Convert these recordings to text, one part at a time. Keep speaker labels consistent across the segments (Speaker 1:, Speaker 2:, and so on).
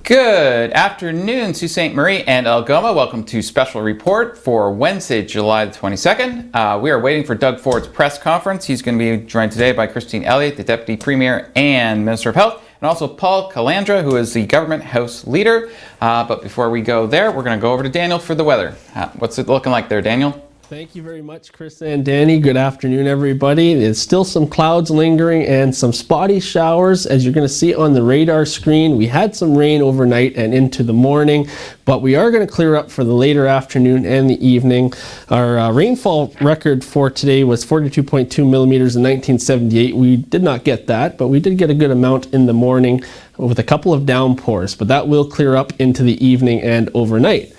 Speaker 1: Good afternoon, Sault Ste. Marie and Algoma. Welcome to Special Report for Wednesday, July the 22nd. We are waiting for Doug Ford's press conference. He's going to be joined today by Christine Elliott, the Deputy Premier and Minister of Health, and also Paul Calandra, who is the Government House Leader. But before we go there, we're going to go over to Daniel for the weather. What's it looking like there, Daniel?
Speaker 2: Thank you very much, Chris and Danny. Good afternoon, everybody. There's still some clouds lingering and some spotty showers. As you're going to see on the radar screen, we had some rain overnight and into the morning, but we are going to clear up for the later afternoon and the evening. Our rainfall record for today was 42.2 millimeters in 1978. We did not get that, but we did get a good amount in the morning with a couple of downpours, but that will clear up into the evening and overnight.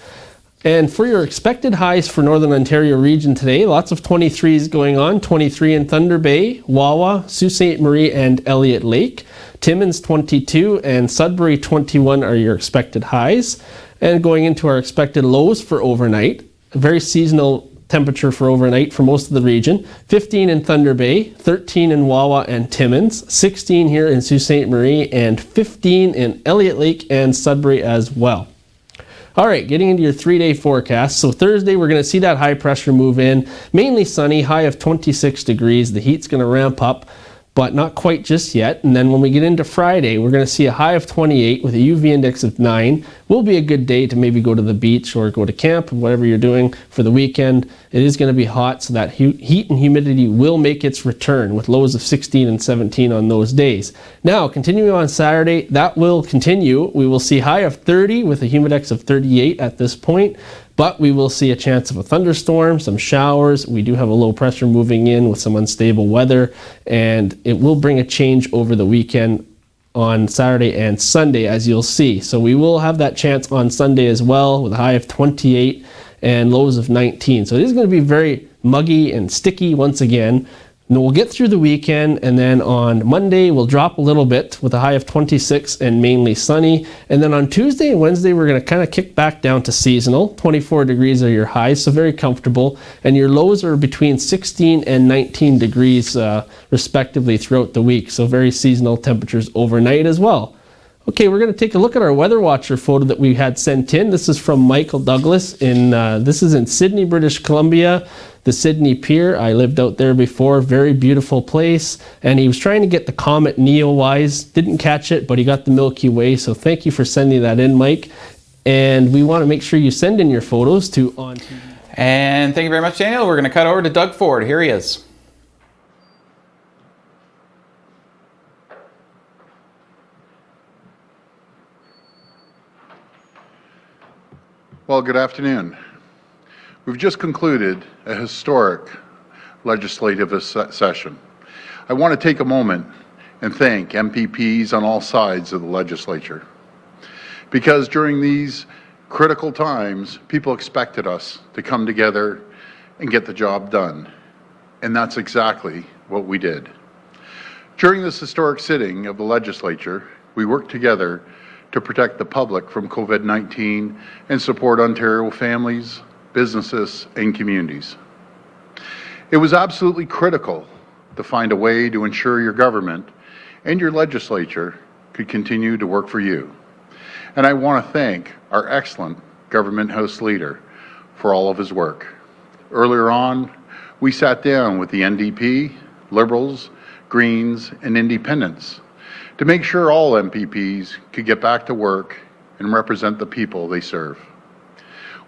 Speaker 2: And for your expected highs for Northern Ontario region today, lots of 23s going on. 23 in Thunder Bay, Wawa, Sault Ste. Marie and Elliott Lake. Timmins 22 and Sudbury 21 are your expected highs. And going into our expected lows for overnight, a very seasonal temperature for overnight for most of the region. 15 in Thunder Bay, 13 in Wawa and Timmins, 16 here in Sault Ste. Marie, and 15 in Elliott Lake and Sudbury as well. All right, getting into your 3-day forecast. So Thursday, we're going to see that high pressure move in. Mainly sunny, high of 26 degrees. The heat's going to ramp up, but not quite just yet. And then when we get into Friday, we're going to see a high of 28 with a UV index of 9. Will be a good day to maybe go to the beach or go to camp, whatever you're doing for the weekend. It is going to be hot, so that heat and humidity will make its return with lows of 16 and 17 on those days. Now, continuing on Saturday, that will continue. We will see high of 30 with a humidex of 38 at this point. But we will see a chance of a thunderstorm, some showers. We do have a low pressure moving in with some unstable weather, and it will bring a change over the weekend on Saturday and Sunday, as you'll see. So we will have that chance on Sunday as well with a high of 28 and lows of 19. So it is going to be very muggy and sticky once again. And we'll get through the weekend, and then on Monday we'll drop a little bit with a high of 26 and mainly sunny. And then on Tuesday and Wednesday we're going to kind of kick back down to seasonal. 24 degrees are your highs, so very comfortable. And your lows are between 16 and 19 degrees respectively throughout the week. So very seasonal temperatures overnight as well. Okay, we're going to take a look at our Weather Watcher photo that we had sent in. This is from Michael Douglas. This is in Sydney, British Columbia, the Sydney Pier. I lived out there before. Very beautiful place. And he was trying to get the comet Neowise. Didn't catch it, but he got the Milky Way. So thank you for sending that in, Mike. And we want to make sure you send in your photos to On TV.
Speaker 1: And thank you very much, Daniel. We're going to cut over to Doug Ford. Here he is.
Speaker 3: Well, good afternoon. We've just concluded a historic legislative session. I want to take a moment and thank MPPs on all sides of the legislature, because during these critical times, people expected us to come together and get the job done, and that's exactly what we did. During this historic sitting of the legislature, we worked together to protect the public from COVID-19 and support Ontario families, businesses, and communities. It was absolutely critical to find a way to ensure your government and your legislature could continue to work for you. And I want to thank our excellent Government House Leader for all of his work. Earlier on, we sat down with the NDP, Liberals, Greens, and Independents to make sure all MPPs could get back to work and represent the people they serve.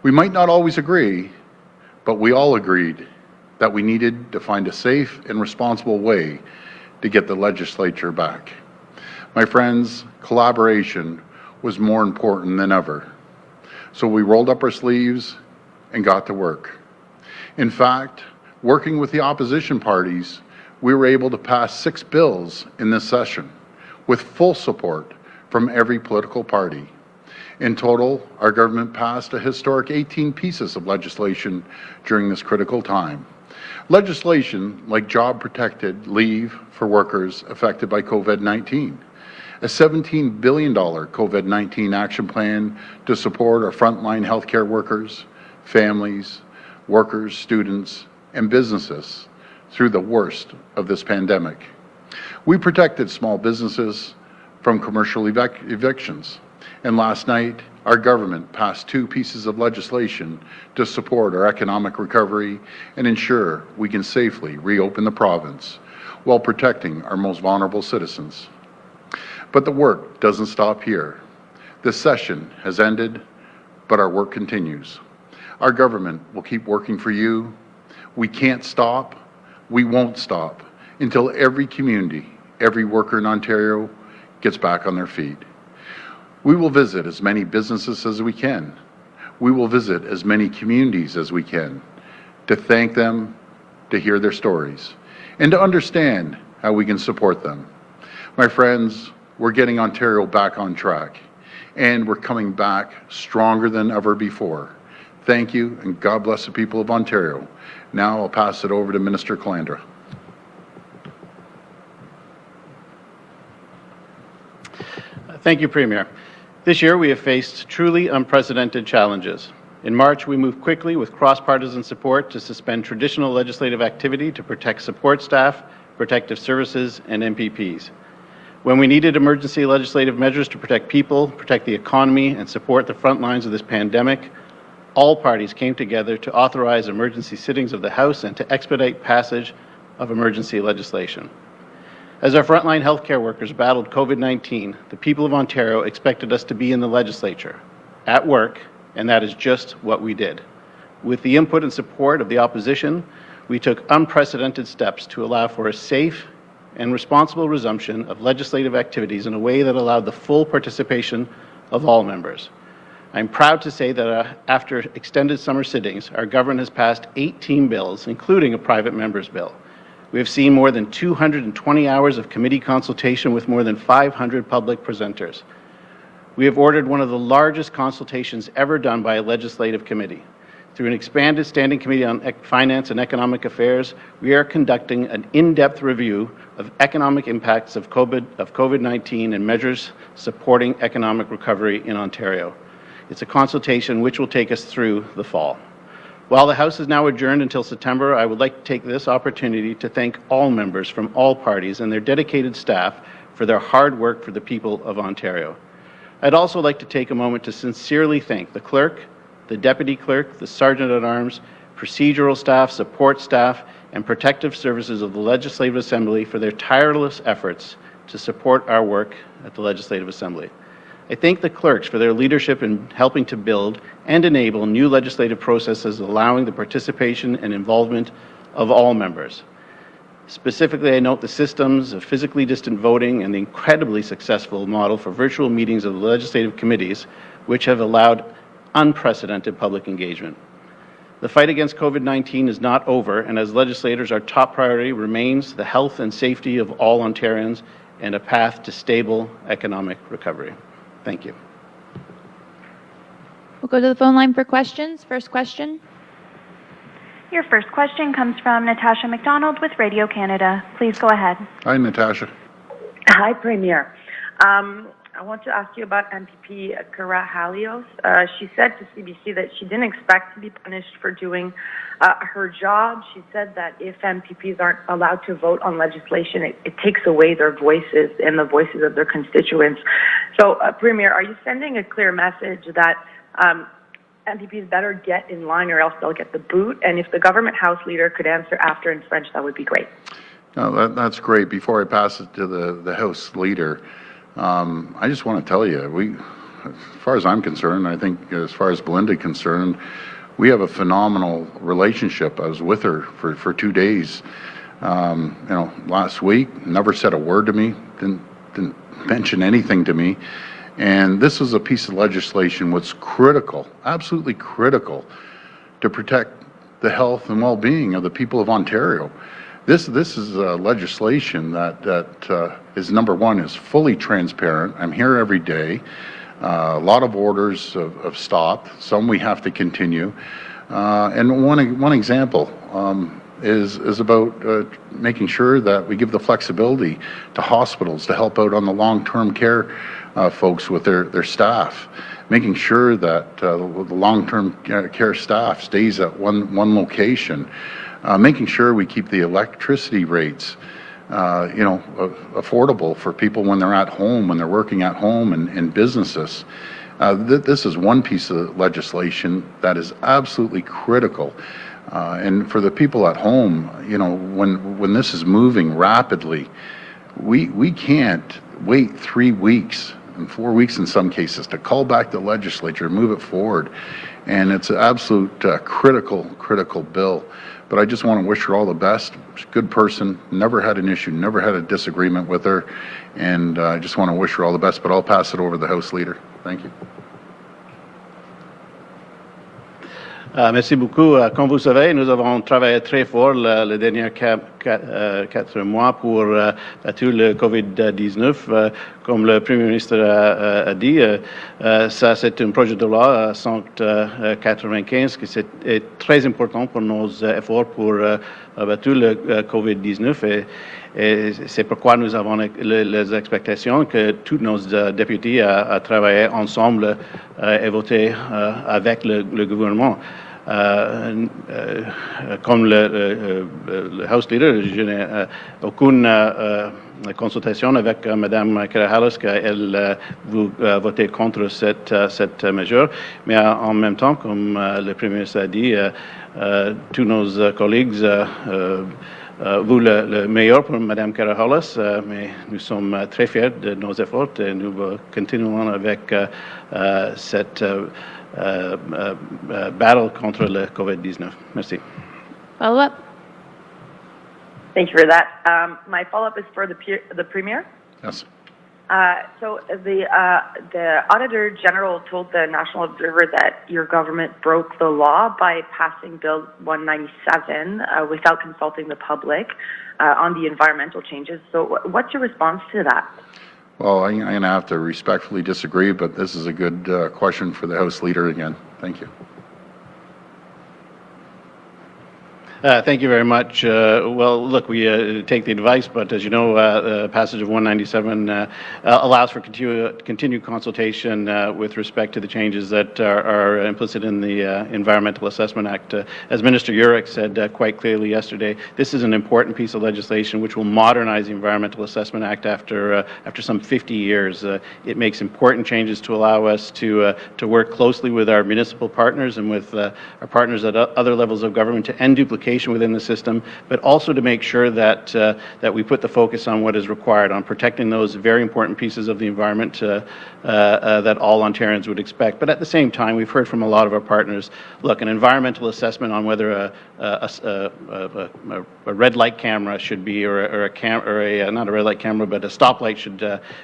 Speaker 3: We might not always agree, but we all agreed that we needed to find a safe and responsible way to get the legislature back. My friends, collaboration was more important than ever. So we rolled up our sleeves and got to work. In fact, working with the opposition parties, we were able to pass 6 bills in this session, with full support from every political party. In total, our government passed a historic 18 pieces of legislation during this critical time. Legislation like job-protected leave for workers affected by COVID-19, a $17 billion COVID-19 action plan to support our frontline healthcare workers, families, workers, students, and businesses through the worst of this pandemic. We protected small businesses from commercial evictions, and last night, our government passed 2 pieces of legislation to support our economic recovery and ensure we can safely reopen the province while protecting our most vulnerable citizens. But the work doesn't stop here. This session has ended, but our work continues. Our government will keep working for you. We can't stop. We won't stop until every community, every worker in Ontario gets back on their feet. We will visit as many businesses as we can. We will visit as many communities as we can to thank them, to hear their stories, and to understand how we can support them. My friends, we're getting Ontario back on track, and we're coming back stronger than ever before. Thank you, and God bless the people of Ontario. Now I'll pass it over to Minister Calandra.
Speaker 4: Thank you, Premier. This year, we have faced truly unprecedented challenges. In March, we moved quickly with cross-partisan support to suspend traditional legislative activity to protect support staff, protective services, and MPPs. When we needed emergency legislative measures to protect people, protect the economy, and support the front lines of this pandemic, all parties came together to authorize emergency sittings of the House and to expedite passage of emergency legislation. As our frontline healthcare workers battled COVID-19, the people of Ontario expected us to be in the legislature, at work, and that is just what we did. With the input and support of the opposition, we took unprecedented steps to allow for a safe and responsible resumption of legislative activities in a way that allowed the full participation of all members. I'm proud to say that after extended summer sittings, our government has passed 18 bills, including a private member's bill. We have seen more than 220 hours of committee consultation with more than 500 public presenters. We have ordered one of the largest consultations ever done by a legislative committee. Through an expanded Standing Committee on Finance and Economic Affairs, we are conducting an in-depth review of economic impacts of COVID-19 and measures supporting economic recovery in Ontario. It's a consultation which will take us through the fall. While the House is now adjourned until September, I would like to take this opportunity to thank all members from all parties and their dedicated staff for their hard work for the people of Ontario. I'd also like to take a moment to sincerely thank the Clerk, the Deputy Clerk, the Sergeant-at-Arms, procedural staff, support staff, and protective services of the Legislative Assembly for their tireless efforts to support our work at the Legislative Assembly. I thank the clerks for their leadership in helping to build and enable new legislative processes allowing the participation and involvement of all members. Specifically, I note the systems of physically distant voting and the incredibly successful model for virtual meetings of the legislative committees, which have allowed unprecedented public engagement. The fight against COVID-19 is not over, and as legislators, our top priority remains the health and safety of all Ontarians and a path to stable economic recovery. Thank you.
Speaker 5: We'll go to the phone line for questions. First question.
Speaker 6: Your first question comes from Natasha McDonald with Radio Canada. Please go ahead.
Speaker 3: Hi, Natasha.
Speaker 7: Hi, Premier. I want to ask you about MPP Kara Halios. She said to CBC that she didn't expect to be punished for doing her job. She said that if MPPs aren't allowed to vote on legislation, it takes away their voices and the voices of their constituents. So, Premier, are you sending a clear message that MPPs better get in line or else they'll get the boot? And if the government House leader could answer after in French, that would be great.
Speaker 3: No, that's great. Before I pass it to the House leader, I just want to tell you, as far as I'm concerned, I think as far as Belinda is concerned, we have a phenomenal relationship. I was with her for 2 days, last week. Never said a word to me. Didn't mention anything to me. And this is a piece of legislation what's critical, absolutely critical, to protect the health and well-being of the people of Ontario. This is legislation that is, number one, is fully transparent. I'm here every day. A lot of orders have stopped. Some we have to continue. And one example, is about making sure that we give the flexibility to hospitals to help out on the long-term care folks with their staff, making sure that the long-term care staff stays at one location, making sure we keep the electricity rates affordable for people when they're at home, when they're working at home and businesses. This is one piece of legislation that is absolutely critical. And for the people at home, when this is moving rapidly, we can't wait 3 weeks and 4 weeks in some cases to call back the legislature and move it forward. And it's an absolute critical bill. But I just want to wish her all the best. She's a good person, never had an issue, never had a disagreement with her. And I just want to wish her all the best, but I'll pass it over to the House Leader. Thank you.
Speaker 4: Merci beaucoup. Comme vous savez, nous avons travaillé très fort les derniers 4 mois pour tout le COVID-19. Comme le Premier ministre a dit, ça c'est un projet de loi 195 qui est très important pour nos efforts pour tout le COVID-19 et c'est pourquoi nous avons les expectations que tous nos députés à travailler ensemble et voter avec le gouvernement. Comme le House Leader, je n'ai aucune consultation avec Mme Karahalis qu'elle vous votez contre cette mesure, mais en même temps, comme le Premier ministre a dit, tous nos collègues vous le meilleur pour Mme Karahalis, mais nous sommes très fiers de nos efforts et nous continuons avec cette battle contre le COVID-19. Merci.
Speaker 5: Follow-up.
Speaker 7: Thank you for that. My follow-up is for the Premier.
Speaker 3: Yes.
Speaker 7: So the Auditor General told the National Observer that your government broke the law by passing Bill 197 without consulting the public on the environmental changes. So what's your response to that?
Speaker 3: Well, I'm going to have to respectfully disagree, but this is a good question for the House Leader again. Thank you.
Speaker 4: Thank you very much. Well, look, we take the advice, but as you know, the passage of 197 allows for continued consultation with respect to the changes that are implicit in the Environmental Assessment Act. As Minister Jurek said quite clearly yesterday, this is an important piece of legislation which will modernize the Environmental Assessment Act after some 50 years. It makes important changes to allow us to work closely with our municipal partners and with our partners at other levels of government to end duplication within the system, but also to make sure that we put the focus on what is required, on protecting those very important pieces of the environment that all Ontarians would expect. But at the same time, we've heard from a lot of our partners, look, an environmental assessment on whether a red light camera should be, or not a red light camera, but a stoplight should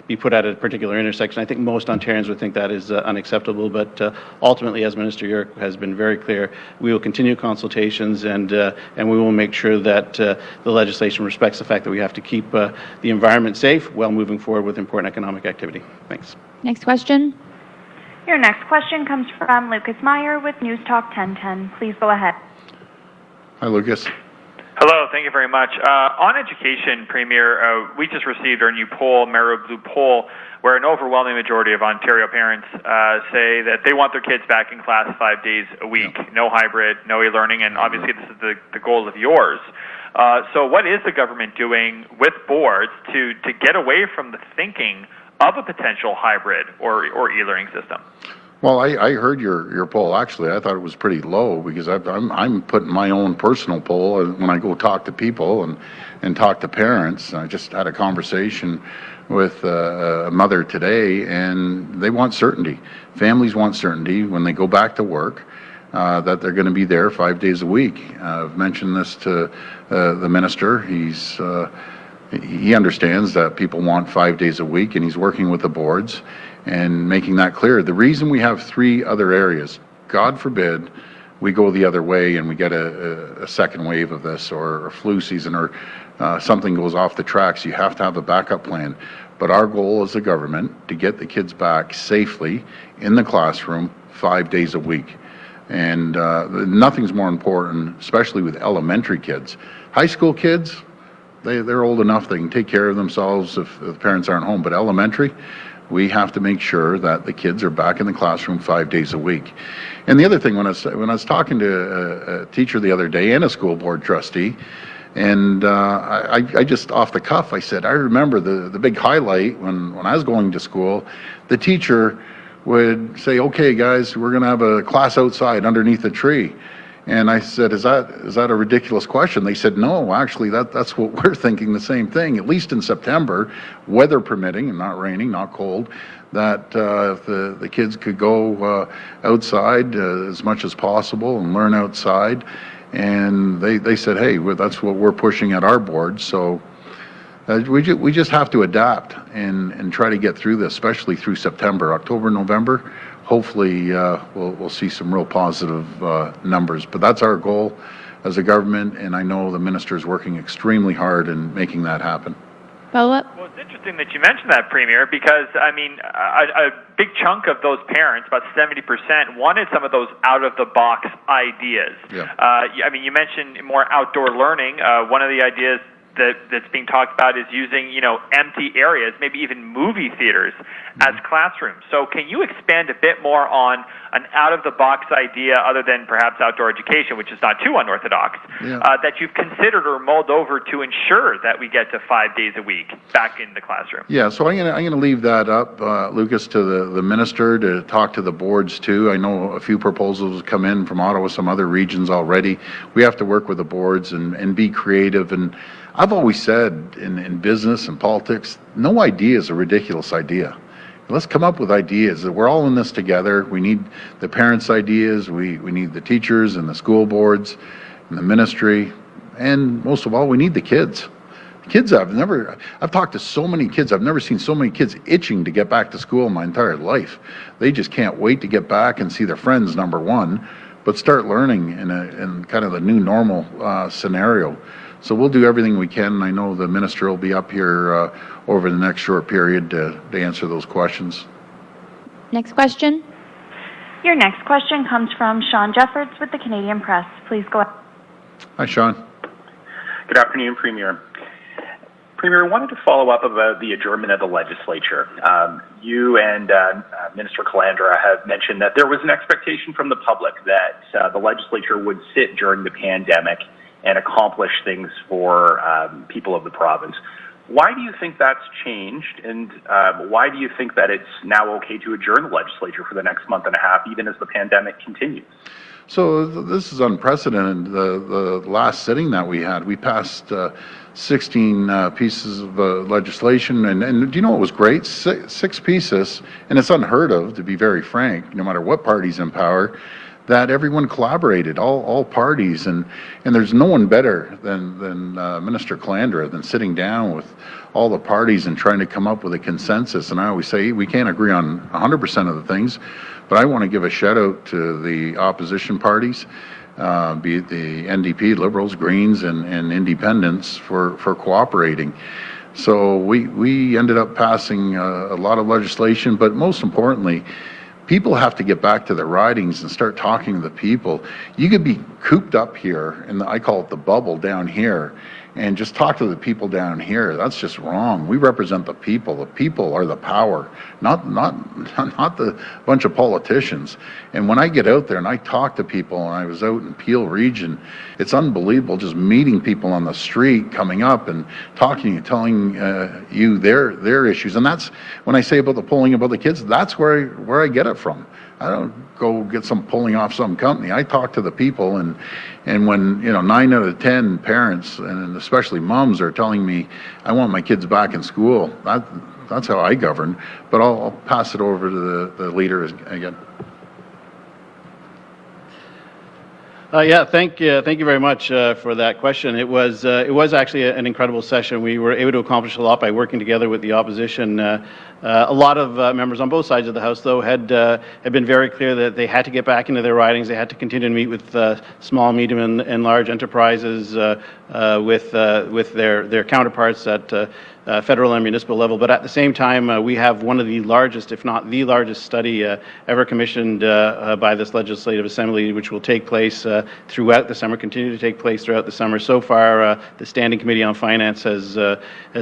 Speaker 4: be put at a particular intersection. I think most Ontarians would think that is unacceptable, but ultimately, as Minister Jurek has been very clear, we will continue consultations and we will make sure that the legislation respects the fact that we have to keep the environment safe while moving forward with important economic activity. Thanks.
Speaker 5: Next question.
Speaker 6: Your next question comes from Lucas Meyer with News Talk 1010. Please go ahead.
Speaker 3: Hi, Lucas.
Speaker 8: Hello, thank you very much. On education, Premier, we just received our new poll, Mero Blue poll, where an overwhelming majority of Ontario parents say that they want their kids back in class 5 days a week, no hybrid, no e-learning, and obviously this is the goal of yours. So what is the government doing with boards to get away from the thinking of a potential hybrid or e-learning system?
Speaker 3: Well, I heard your poll. Actually, I thought it was pretty low because I'm putting my own personal poll when I go talk to people and talk to parents. I just had a conversation with a mother today, and they want certainty. Families want certainty when they go back to work that they're going to be there 5 days a week. I've mentioned this to the minister. He understands that people want 5 days a week, and he's working with the boards and making that clear. The reason we have 3 other areas, God forbid we go the other way and we get a second wave of this, or a flu season, or something goes off the tracks, you have to have a backup plan. But our goal as a government to get the kids back safely in the classroom 5 days a week. And nothing's more important, especially with elementary kids. High school kids, they're old enough, they can take care of themselves if the parents aren't home. But elementary, we have to make sure that the kids are back in the classroom 5 days a week. And the other thing, when I was talking to a teacher the other day and a school board trustee, and I just off the cuff, I said, I remember the big highlight when I was going to school, the teacher would say, okay guys, we're gonna have a class outside underneath a tree. And I said, is that a ridiculous question? They said, no, actually that's what we're thinking, the same thing, at least in September, weather permitting, and not raining, not cold, that if the kids could go outside as much as possible and learn outside. And they said, hey, that's what we're pushing at our board. So we just have to adapt and try to get through this, especially through September, October, November. Hopefully, we'll see some real positive numbers. But that's our goal as a government, and I know the minister is working extremely hard in making that happen.
Speaker 5: Follow-up?
Speaker 8: Well, it's interesting that you mentioned that, Premier, because, I mean, a big chunk of those parents, about 70%, wanted some of those out-of-the-box ideas.
Speaker 3: Yeah.
Speaker 8: I mean, you mentioned more outdoor learning. One of the ideas that's being talked about is using, empty areas, maybe even movie theaters as classrooms. So can you expand a bit more on an out-of-the-box idea other than perhaps outdoor education, which is not too unorthodox, that you've considered or mulled over to ensure that we get to 5 days a week back in the classroom?
Speaker 3: Yeah, so I'm gonna leave that up, Lucas, to the minister to talk to the boards too. I know a few proposals come in from Ottawa, some other regions already. We have to work with the boards and be creative. And I've always said in business and politics, no idea is a ridiculous idea. Let's come up with ideas. We're all in this together. We need the parents' ideas. We need the teachers and the school boards and the ministry. And most of all, we need the kids. Kids, I've talked to so many kids. I've never seen so many kids itching to get back to school in my entire life. They just can't wait to get back and see their friends, number one, but start learning in kind of the new normal scenario. So we'll do everything we can, and I know the minister will be up here over the next short period to answer those questions.
Speaker 5: Next question.
Speaker 6: Your next question comes from Sean Jeffords with the Canadian Press. Please go ahead.
Speaker 3: Hi, Sean.
Speaker 9: Good afternoon, Premier. Premier, I wanted to follow up about the adjournment of the legislature. You and Minister Calandra have mentioned that there was an expectation from the public that the legislature would sit during the pandemic and accomplish things for people of the province. Why do you think that's changed, and why do you think that it's now okay to adjourn the legislature for the next month and a half, even as the pandemic continues?
Speaker 3: So this is unprecedented. The last sitting that we had, we passed 16 pieces of legislation, and do you know what was great? Six pieces, and it's unheard of, to be very frank, no matter what party's in power, that everyone collaborated, all parties, and there's no one better than Minister Calandra than sitting down with all the parties and trying to come up with a consensus. And I always say we can't agree on 100% of the things, but I want to give a shout out to the opposition parties, be it the NDP, Liberals, Greens, and Independents for cooperating. So we ended up passing a lot of legislation, but most importantly, people have to get back to their ridings and start talking to the people. You could be cooped up here, and I call it the bubble down here, and just talk to the people down here. That's just wrong. We represent the people. The people are the power, not the bunch of politicians. And when I get out there and I talk to people, and I was out in Peel region, it's unbelievable just meeting people on the street, coming up and talking and telling you their issues. And that's when I say about the polling about the kids, that's where I get it from. I don't go get some polling off some company. I talk to the people, and when 9 out of 10 parents, and especially moms, are telling me I want my kids back in school, that's how I govern. But I'll pass it over to the leader again.
Speaker 4: Thank you very much for that question. It was actually an incredible session. We were able to accomplish a lot by working together with the opposition. A lot of members on both sides of the House, though, had been very clear that they had to get back into their ridings. They had to continue to meet with small, medium, and large enterprises, with their counterparts at federal and municipal level. But at the same time, we have one of the largest, if not the largest study ever commissioned by this Legislative Assembly, which will take place throughout the summer, continue to take place throughout the summer. So far, the Standing Committee on Finance has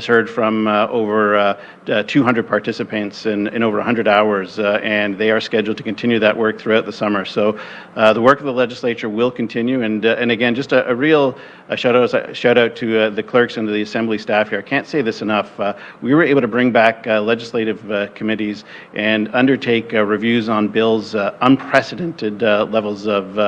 Speaker 4: heard from over 200 participants in over 100 hours, and they are scheduled to continue that work throughout the summer. So the work of the legislature will continue, and again, just a real shout out to the clerks and the Assembly staff here. I can't say this enough. We were able to bring back legislative committees and undertake reviews on bills, unprecedented levels of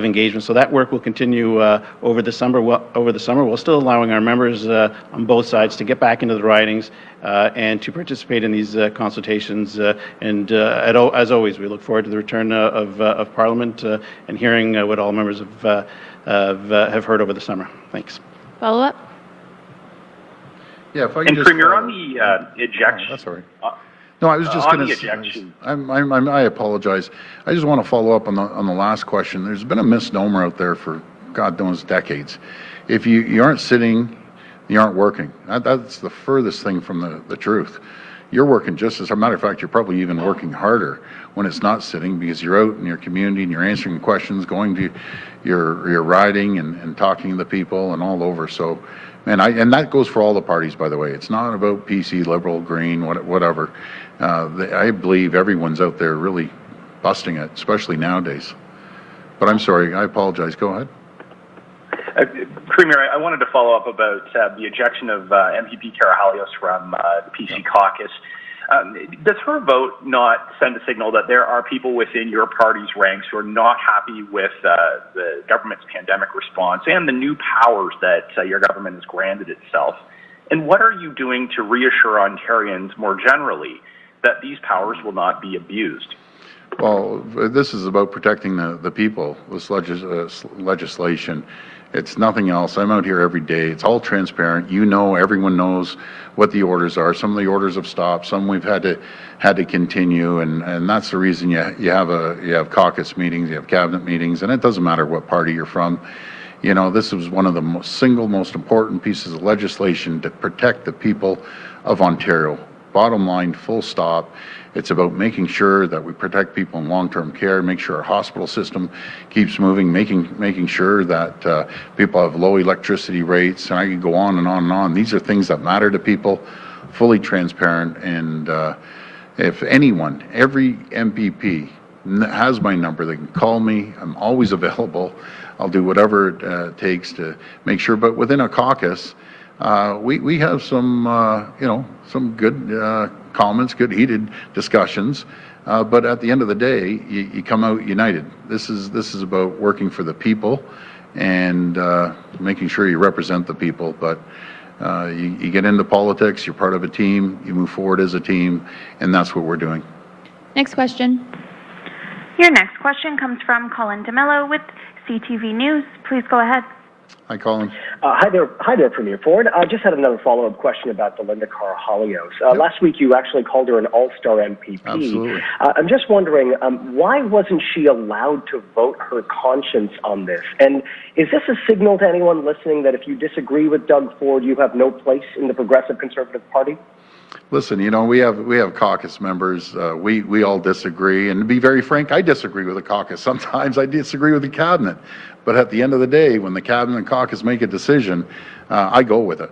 Speaker 4: engagement. So that work will continue over the summer. While still allowing our members on both sides to get back into the ridings and to participate in these consultations. As always, we look forward to the return of Parliament and hearing what all members have heard over the summer. Thanks.
Speaker 5: Follow up?
Speaker 3: Yeah, if I
Speaker 9: And
Speaker 3: can just
Speaker 9: Premier, on the ejection.
Speaker 3: that's all right. No, I was just
Speaker 9: on
Speaker 3: going
Speaker 9: the
Speaker 3: to.
Speaker 9: ejection.
Speaker 3: I apologize. I just want to follow up on the last question. There's been a misnomer out there for God knows decades. If you aren't sitting, you aren't working. That's the furthest thing from the truth. You're working just as a matter of fact. You're probably even working harder when it's not sitting, because you're out in your community and you're answering questions, going to your riding and talking to the people and all over. So. And that goes for all the parties, by the way. It's not about PC, Liberal, Green, whatever. I believe everyone's out there really busting it, especially nowadays. But I'm sorry, I apologize. Go ahead.
Speaker 9: Premier, I wanted to follow up about the ejection of MPP Karahalios from the PC caucus. Does her vote not send a signal that there are people within your party's ranks who are not happy with the government's pandemic response and the new powers that your government has granted itself? And what are you doing to reassure Ontarians more generally that these powers will not be abused?
Speaker 3: Well, this is about protecting the people, this legislation. It's nothing else. I'm out here every day. It's all transparent. Everyone knows what the orders are. Some of the orders have stopped. Some we've had to continue, and that's the reason you have caucus meetings, you have cabinet meetings, and it doesn't matter what party you're from. This was one of the single most important pieces of legislation to protect the people of Ontario. Bottom line, full stop. It's about making sure that we protect people in long-term care, make sure our hospital system keeps moving, making sure that people have low electricity rates, and I could go on and on and on. These are things that matter to people, fully transparent, and if anyone, every MPP has my number. They can call me. I'm always available. I'll do whatever it takes to make sure. But within a caucus, we have some good comments, good heated discussions. But at the end of the day, you come out united. This is about working for the people and making sure you represent the people. But you get into politics, you're part of a team, you move forward as a team, and that's what we're doing.
Speaker 5: Next question.
Speaker 6: Your next question comes from Colin DeMello with CTV News. Please go ahead.
Speaker 3: Hi, Colin.
Speaker 10: Hi there, Premier Ford. I just had another follow-up question about Belinda Karahalios. Last week, you actually called her an all-star MPP.
Speaker 3: Absolutely.
Speaker 10: I'm just wondering, why wasn't she allowed to vote her conscience on this? And is this a signal to anyone listening that if you disagree with Doug Ford, you have no place in the Progressive Conservative Party?
Speaker 3: Listen, we have caucus members. We all disagree, and to be very frank, I disagree with the caucus. Sometimes I disagree with the cabinet, but at the end of the day, when the cabinet and caucus make a decision, I go with it.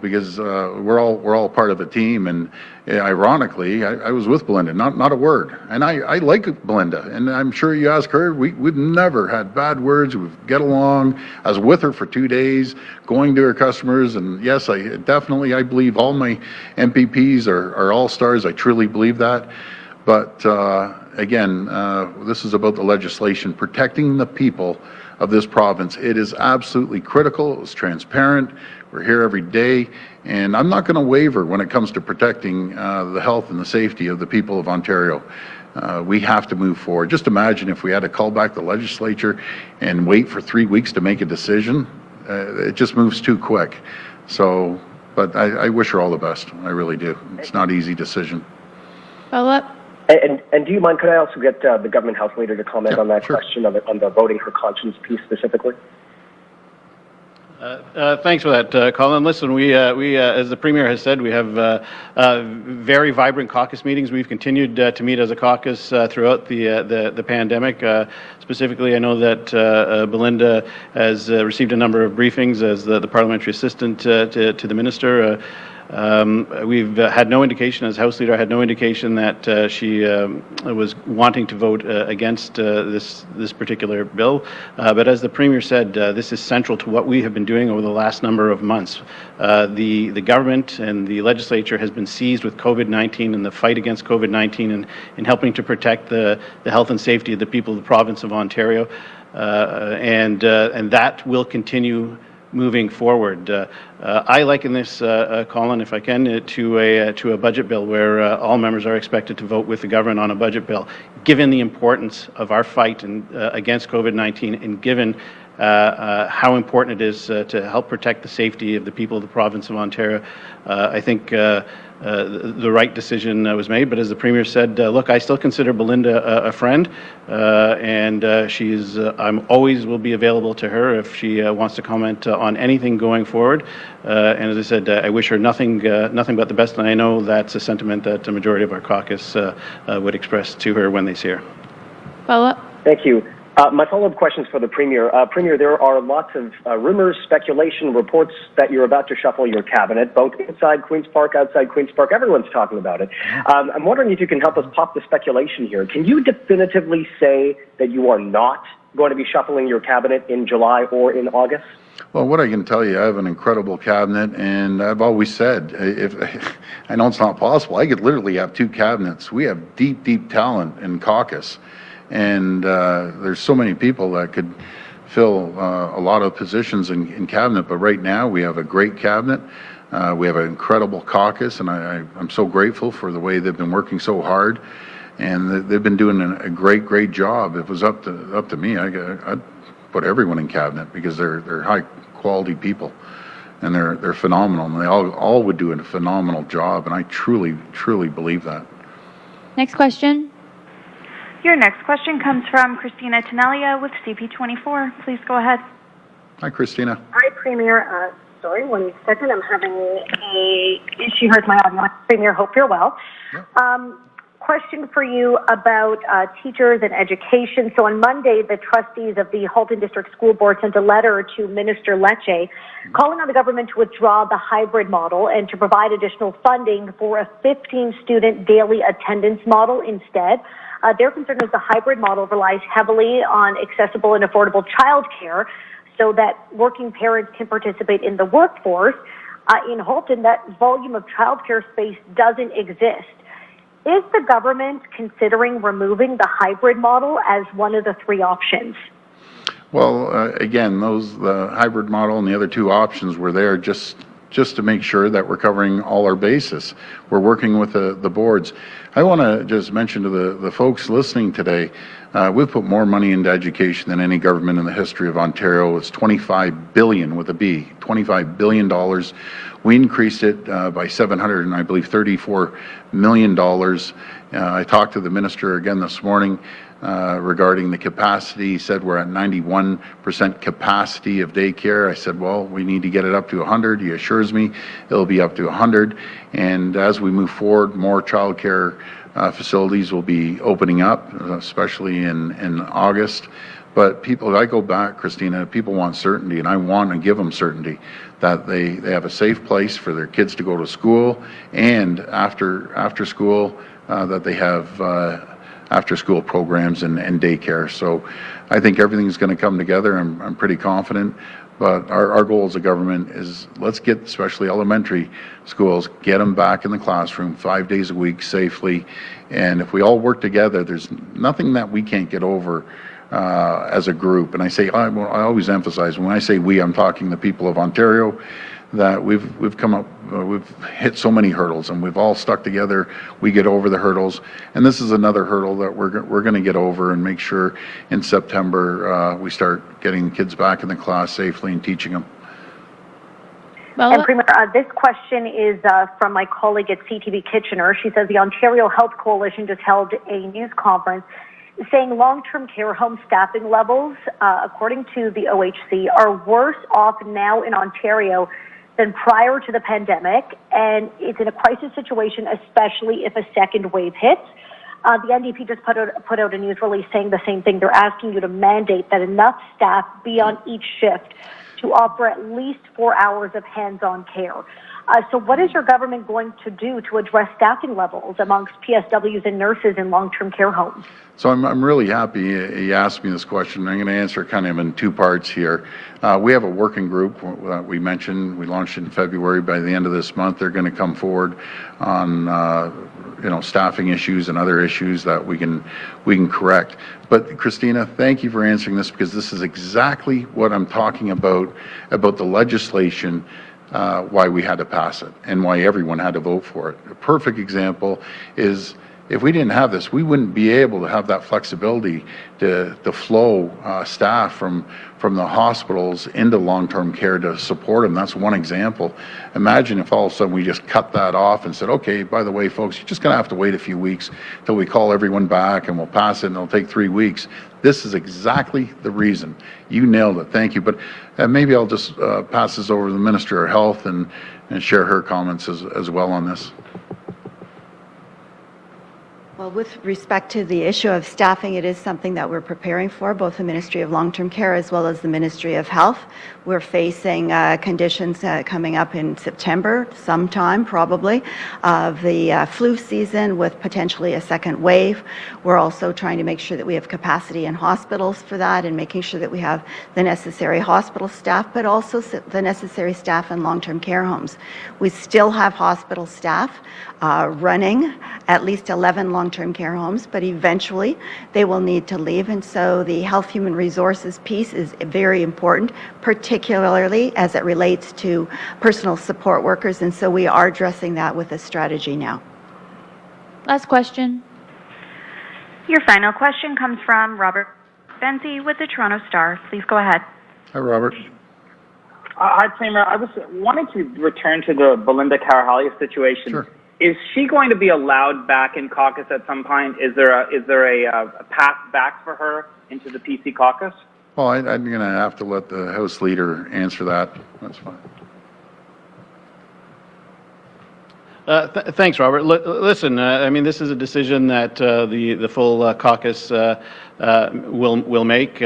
Speaker 3: Because we're all part of a team, and ironically, I was with Belinda, not a word, and I like Belinda, and I'm sure you ask her, we've never had bad words. We get along. I was with her for 2 days, going to her customers, and yes, I believe all my MPPs are all stars. I truly believe that, but again, this is about the legislation protecting the people of this province. It is absolutely critical. It's transparent. We're here every day, and I'm not going to waver when it comes to protecting the health and the safety of the people of Ontario. We have to move forward. Just imagine if we had to call back the legislature and wait for 3 weeks to make a decision. It just moves too quick. So, but I wish her all the best. I really do. It's not an easy decision.
Speaker 5: Follow up?
Speaker 10: And do you mind, could I also get the government house leader to comment on that
Speaker 3: sure.
Speaker 10: question on the voting her conscience piece specifically?
Speaker 4: Thanks for that, Colin. Listen, we as the Premier has said, we have very vibrant caucus meetings. We've continued to meet as a caucus throughout the pandemic. Specifically, I know that Belinda has received a number of briefings as the parliamentary assistant to the minister. We've had no indication, as House Leader, had no indication that she was wanting to vote against this particular bill. But as the Premier said, this is central to what we have been doing over the last number of months. The government and the legislature has been seized with COVID-19 and the fight against COVID-19 and in helping to protect the health and safety of the people of the province of Ontario. And that will continue moving forward. I liken this, Colin, if I can, to a budget bill where all members are expected to vote with the government on a budget bill. Given the importance of our fight against COVID-19 and given how important it is to help protect the safety of the people of the province of Ontario, I think the right decision was made. But as the Premier said, look, I still consider Belinda a friend, and she's. I'm always will be available to her if she wants to comment on anything going forward. And as I said, I wish her nothing but the best. And I know that's a sentiment that the majority of our caucus would express to her when they see her.
Speaker 5: Follow up.
Speaker 10: Thank you. My follow-up question is for the Premier. Premier, there are lots of rumors, speculation, reports that you're about to shuffle your cabinet, both inside Queen's Park, outside Queen's Park. Everyone's talking about it. I'm wondering if you can help us pop the speculation here. Can you definitively say that you are not going to be shuffling your cabinet in July or in August?
Speaker 3: Well, what I can tell you, I have an incredible cabinet, and I've always said, if I know it's not possible, I could literally have two cabinets. We have deep, deep talent in caucus. And there's so many people that could fill a lot of positions in cabinet, but right now we have a great cabinet. We have an incredible caucus, and I'm so grateful for the way they've been working so hard, and they've been doing a great job. If it was up to me, I'd put everyone in cabinet because they're high quality people, and they're phenomenal, and they all would do a phenomenal job, and I truly believe that.
Speaker 5: Next question.
Speaker 6: Your next question comes from Christina Tenelia with CP24. Please go ahead.
Speaker 3: Hi, Christina.
Speaker 11: Hi, Premier. Sorry, 1 second. I'm having a issue with my audio. Premier, hope you're well. Yeah. Question for you about teachers and education. So on Monday, the trustees of the Halton District School Board sent a letter to Minister Lecce calling on the government to withdraw the hybrid model and to provide additional funding for a 15-student daily attendance model instead. Their concern is the hybrid model relies heavily on accessible and affordable childcare so that working parents can participate in the workforce. In Halton, that volume of childcare space doesn't exist. Is the government considering removing the hybrid model as one of the three options?
Speaker 3: Well, again, the hybrid model and the other two options were there just to make sure that we're covering all our bases. We're working with the boards. I want to just mention to the folks listening today, we've put more money into education than any government in the history of Ontario. It's $25 billion with a B, $25 billion. We increased it by $734 million. I talked to the minister again this morning regarding the capacity. He said we're at 91% capacity of daycare. I said, well, we need to get it up to 100. He assures me it'll be up to 100. And as we move forward, more childcare facilities will be opening up, especially in August. But people, I go back, Christina, people want certainty, and I want to give them certainty that they have a safe place for their kids to go to school, and after school that they have after school programs and daycare. So I think everything's going to come together. I'm pretty confident. But our goal as a government is let's get especially elementary schools, get them back in the classroom 5 days a week safely. And if we all work together, there's nothing that we can't get over as a group. And I always emphasize, when I say we, I'm talking the people of Ontario, that we've come up, we've hit so many hurdles, and we've all stuck together. We get over the hurdles, and this is another hurdle that we're going to get over and make sure in September we start getting kids back in the class safely and teaching them.
Speaker 11: And Premier, this question is from my colleague at CTV Kitchener. She says the Ontario Health Coalition just held a news conference saying long-term care home staffing levels, according to the OHC, are worse off now in Ontario than prior to the pandemic, and it's in a crisis situation, especially if a second wave hits. The NDP just put out a news release saying the same thing. They're asking you to mandate that enough staff be on each shift to offer at least 4 hours of hands-on care. So what is your government going to do to address staffing levels amongst PSWs and nurses in long-term care homes?
Speaker 3: So I'm really happy you asked me this question. I'm going to answer kind of in two parts here. We have a working group that we mentioned. We launched in February. By the end of this month, they're going to come forward on staffing issues and other issues that we can correct. But Christina, thank you for answering this, because this is exactly what I'm talking about the legislation. Why we had to pass it and why everyone had to vote for it. A perfect example is, if we didn't have this, we wouldn't be able to have that flexibility to flow staff from the hospitals into long-term care to support them. That's one example. Imagine if all of a sudden we just cut that off and said, okay, by the way, folks, you're just going to have to wait a few weeks till we call everyone back and we'll pass it and it'll take 3 weeks. This is exactly the reason. You nailed it. Thank you. But maybe I'll just pass this over to the Minister of Health and share her comments as well on this.
Speaker 12: Well, with respect to the issue of staffing, it is something that we're preparing for, both the Ministry of Long-Term Care as well as the Ministry of Health. We're facing conditions coming up in September, sometime probably, of the flu season with potentially a second wave. We're also trying to make sure that we have capacity in hospitals for that and making sure that we have the necessary hospital staff, but also the necessary staff in long-term care homes. We still have hospital staff running at least 11 long-term care homes, but eventually they will need to leave. And so the Health Human Resources piece is very important, particularly as it relates to personal support workers. And so we are addressing that with a strategy now.
Speaker 5: Last question.
Speaker 6: Your final question comes from Robert Benzie with the Toronto Star. Please go ahead.
Speaker 3: Hi, Robert.
Speaker 13: Hi, Premier. I was wanting to return to the Belinda Carvalho situation.
Speaker 3: Sure.
Speaker 13: Is she going to be allowed back in caucus at some point? Is there a path back for her into the PC caucus?
Speaker 3: Well, I'm going to have to let the House Leader answer that. That's fine.
Speaker 4: Thanks, Robert. Listen, I mean, this is a decision that the full caucus will make.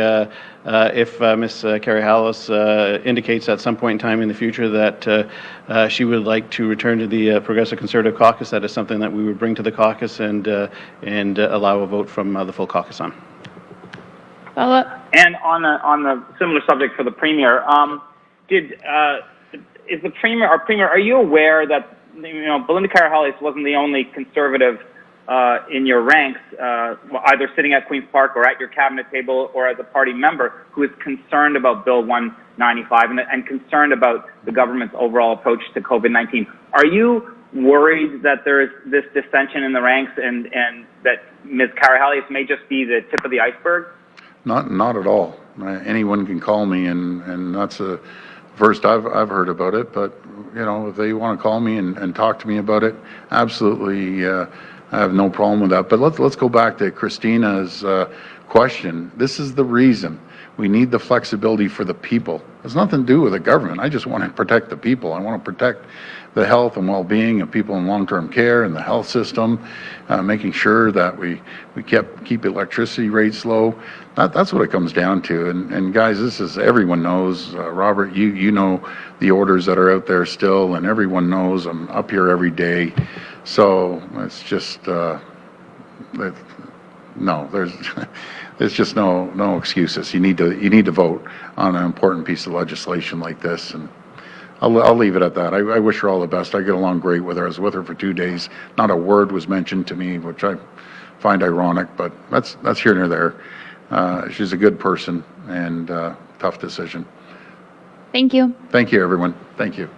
Speaker 4: If Ms. Carvalho indicates at some point in time in the future that she would like to return to the Progressive Conservative caucus, that is something that we would bring to the caucus and allow a vote from the full caucus on.
Speaker 5: Follow-up.
Speaker 13: And on the similar subject for the Premier, is the Premier, are you aware that Belinda Carvalho wasn't the only Conservative in your ranks, either sitting at Queen's Park or at your cabinet table or as a party member, who is concerned about Bill 195 and concerned about the government's overall approach to COVID-19. Are you worried that there is this dissension in the ranks and that Ms. Carvalho may just be the tip of the iceberg?
Speaker 3: Not at all. Anyone can call me, and that's the first I've heard about it. But if they want to call me and talk to me about it, absolutely. I have no problem with that. But let's go back to Christina's question. This is the reason we need the flexibility for the people. It has nothing to do with the government. I just want to protect the people. I want to protect the health and well-being of people in long-term care and the health system, making sure that we keep electricity rates low. That's what it comes down to. And guys, this is, everyone knows, Robert, you know the orders that are out there still, and everyone knows I'm up here every day. So it's just, no, there's just no excuses. You need to vote on an important piece of legislation like this, and I'll leave it at that. I wish her all the best. I get along great with her. I was with her for 2 days. Not a word was mentioned to me, which I find ironic, but that's here nor there. She's a good person, and tough decision.
Speaker 5: Thank you.
Speaker 3: Thank you, everyone. Thank you.